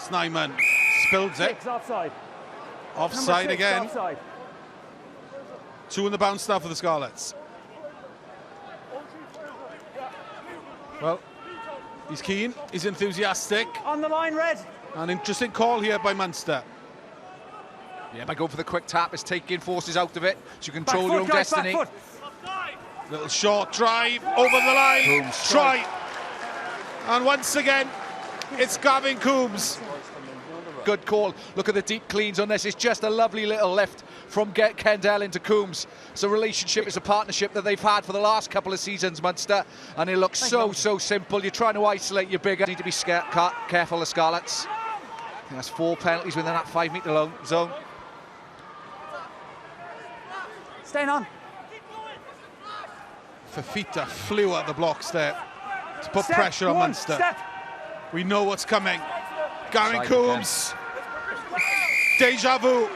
Snyman spills it. Offside. Offside again. Offside. 2 in the bounce now for the Scarlets. Well, he's keen, he's enthusiastic. On the line, Red. An interesting call here by Munster. Yeah, by going for the quick tap, it's taking forces out of it, so you control your own destiny. Little short drive over the line. Coombs. Try. And once again, it's Gavin Coombs. Good call. Look at the deep cleans on this. It's just a lovely little lift from Kendall into Coombs. It's a relationship, it's a partnership that they've had for the last couple of seasons, Munster, and it looks so simple. You're trying to isolate your bigger. Need to be careful, the Scarlets. I think that's 4 penalties within that 5 metre zone. Staying on. Fafita flew at the blocks there to put pressure on Munster. We know what's coming. Gavin Coombs. Deja vu.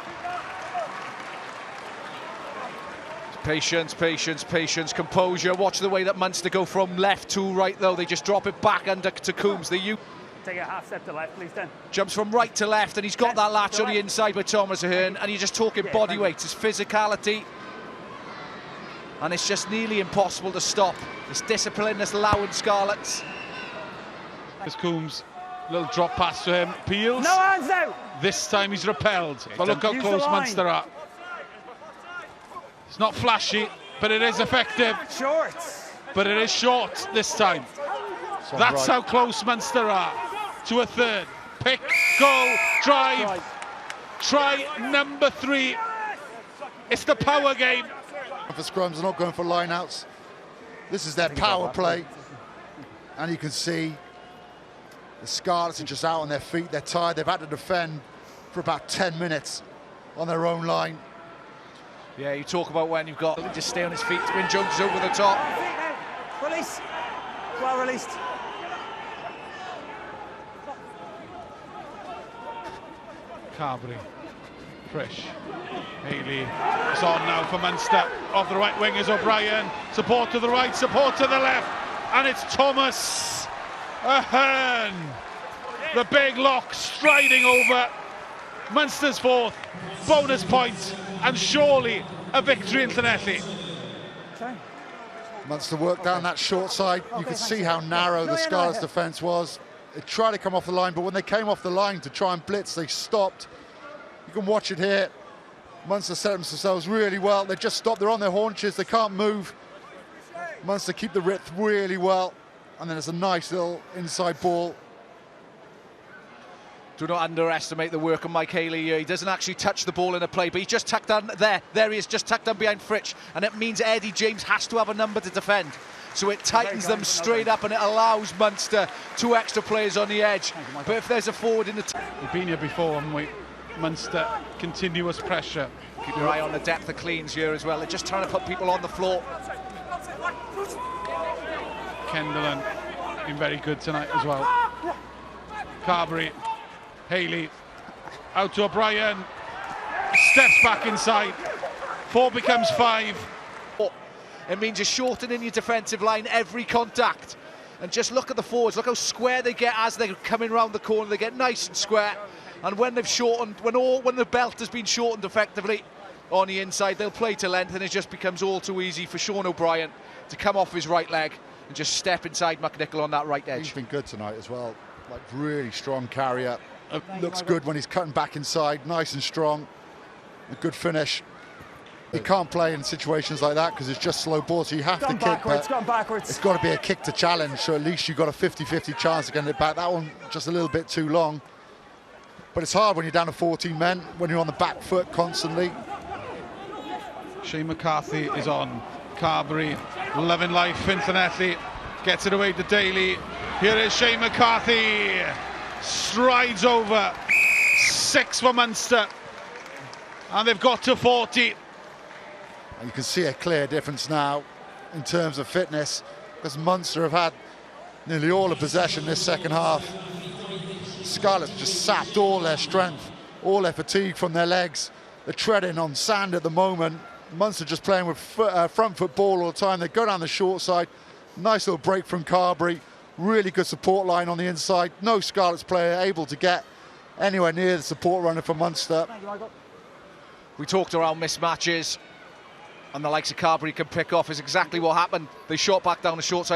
Patience, patience, patience, composure. Watch the way that Munster go from left to right, though. They just drop it back under to Coombs. Take a half step to left, please, then. Jumps from right to left, and he's got that latch on the inside with Thomas Ahern, and you're just talking body weight, his physicality. And it's just nearly impossible to stop. This discipline, this allowing Scarlets. There's Coombs. Little drop pass to him. Peels. No hands out. This time he's repelled. But look how close Munster are. It's not flashy, but it is effective. Short. But it is short this time. That's how close Munster are to a third. Pick, go, drive. Try number 3. It's the power game. For scrums, they're not going for lineouts. This is their power play. And you can see the Scarlets are just out on their feet. They're tired. They've had to defend for about 10 minutes on their own line. Yeah, you talk about when you've got just stay on his feet. Win Jones is over the top. Release. Well released. Carberry. Fresh. Haley is on now for Munster. Off the right wing is O'Brien. Support to the right, support to the left. And it's Thomas Ahern. The big lock striding over. Munster's 4th. Bonus point. And surely a victory in Llanelli. Munster worked down that short side. You could see how narrow the Scarlets' defence was. They tried to come off the line, but when they came off the line to try and blitz, they stopped. You can watch it here. Munster set themselves really well. They just stopped. They're on their haunches. They can't move. Munster keep the width really well. And then it's a nice little inside ball. Do not underestimate the work of Mike Haley here. He doesn't actually touch the ball in a play, but he's just tucked down there. There he is, just tucked down behind Fritsch. And it means Eddie James has to have a number to defend. So it tightens them straight up and it allows Munster 2 extra players on the edge. But if there's a forward in the... We've been here before, haven't we? Munster, continuous pressure. Keep your eye on the depth of cleans here as well. They're just trying to put people on the floor. Kendall been very good tonight as well. Carberry, Haley, out to O'Brien, steps back inside. 4 becomes 5. It means you're shortening your defensive line every contact. And just look at the forwards, look how square they get as they're coming round the corner. They get nice and square. And when they've shortened, when the belt has been shortened effectively on the inside, they'll play to length, and it just becomes all too easy for Sean O'Brien to come off his right leg and just step inside McNichol on that right edge. He's been good tonight as well. Like, really strong carrier. Looks good when he's cutting back inside, nice and strong. A good finish. He can't play in situations like that because it's just slow ball, so you have to kick. It's gone backwards. It's got to be a kick to challenge, so at least you've got a 50-50 chance of getting it back. That one just a little bit too long. But it's hard when you're down to 14 men, when you're on the back foot constantly. Shane McCarthy is on. Carberry, loving life in Llanelli. Gets it away to Daly. Here is Shane McCarthy. Strides over. 6 for Munster. And they've got to 40. And you can see a clear difference now in terms of fitness, because Munster have had nearly all the possession this second half. Scarlets just sapped all their strength, all their fatigue from their legs. They're treading on sand at the moment. Munster just playing with front foot ball all the time. They go down the short side. Nice little break from Carberry. Really good support line on the inside. No Scarlets player able to get anywhere near the support runner for Munster. Thank you, Michael. We talked around mismatches, and the likes of Carberry can pick off is exactly what happened. They shot back down the short side.